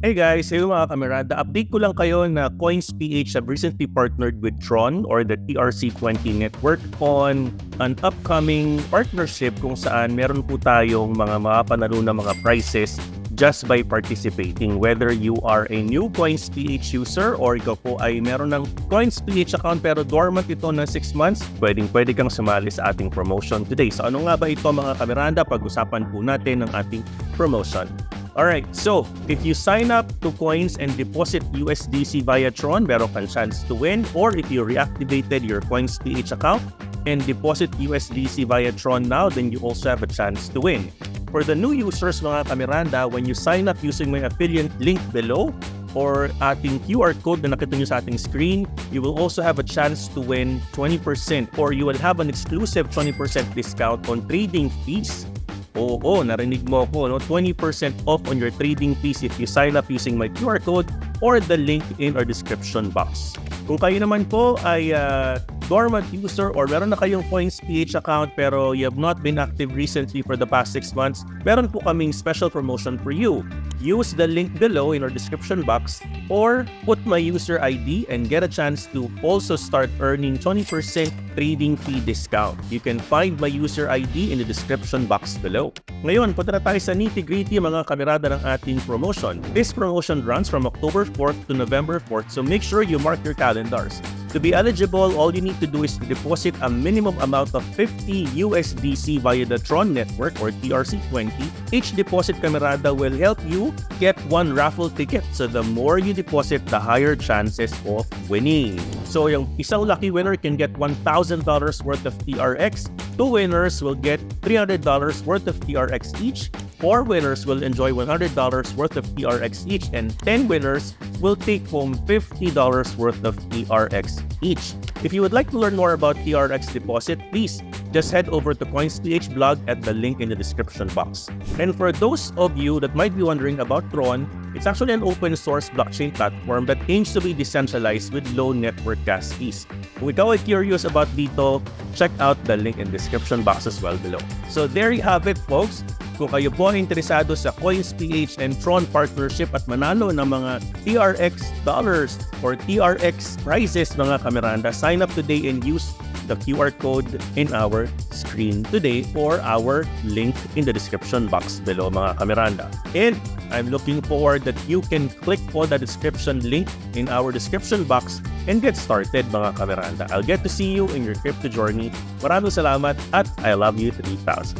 Hey guys, hey mga kamerada, update ko lang kayo na CoinsPH have recently partnered with Tron or the TRC20 network on an upcoming partnership kung saan meron po tayong mga mapapanalo na mga prizes just by participating. Whether you are a new CoinsPH user or ikaw po ay meron ng CoinsPH account pero dormant ito na 6 months, pwede kang sumali sa ating promotion today. So ano nga ba ito mga kamerada? Pag-usapan po natin ng ating promotion. Alright, so if you sign up to Coins and deposit USDC via Tron, meron kang chance to win. Or if you reactivated your CoinsPH account and deposit USDC via Tron now, then you also have a chance to win. For the new users mga kameranda, when you sign up using my affiliate link below or ating QR code na nakita nyo sa ating screen, you will also have a chance to win 20% or you will have an exclusive 20% discount on trading fees. Oo, narinig mo ako, no? 20% off on your trading fees if you sign up using my QR code or the link in our description box. Kung kayo naman po ay dormant user or meron na kayong CoinsPH account pero you have not been active recently for the past 6 months, meron po kaming special promotion for you. Use the link below in our description box or put my user ID and get a chance to also start earning 20% trading fee discount. You can find my user ID in the description box below. Ngayon, punta na tayo sa nitty-gritty mga kamerada ng ating promotion. This promotion runs from October 4th to November 4th, so make sure you mark your calendars. To be eligible, all you need to do is to deposit a minimum amount of 50 USDC via the Tron network or TRC20. Each deposit kamerada will help you get one raffle ticket. So the more you deposit, the higher chances of winning. So yung isang lucky winner can get $1,000 worth of TRX. 2 winners will get $300 worth of TRX each. 4 winners will enjoy $100 worth of TRX each, and 10 winners will take home $50 worth of TRX each. If you would like to learn more about TRX deposit, please just head over to CoinsPH blog at the link in the description box. And for those of you that might be wondering about Tron, it's actually an open source blockchain platform that aims to be decentralized with low network gas fees. Kung ikaw ay curious about dito, check out the link in the description box as well below. So there you have it, folks. Kung kayo po ay interesado sa CoinsPH and Tron partnership at manalo ng mga TRX dollars or TRX prizes mga kameranda, sign up today and use the QR code in our screen today or our link in the description box below mga kameranda. And I'm looking forward that you can click on the description link in our description box and get started mga kameranda. I'll get to see you in your crypto journey. Maraming salamat at I love you 3000.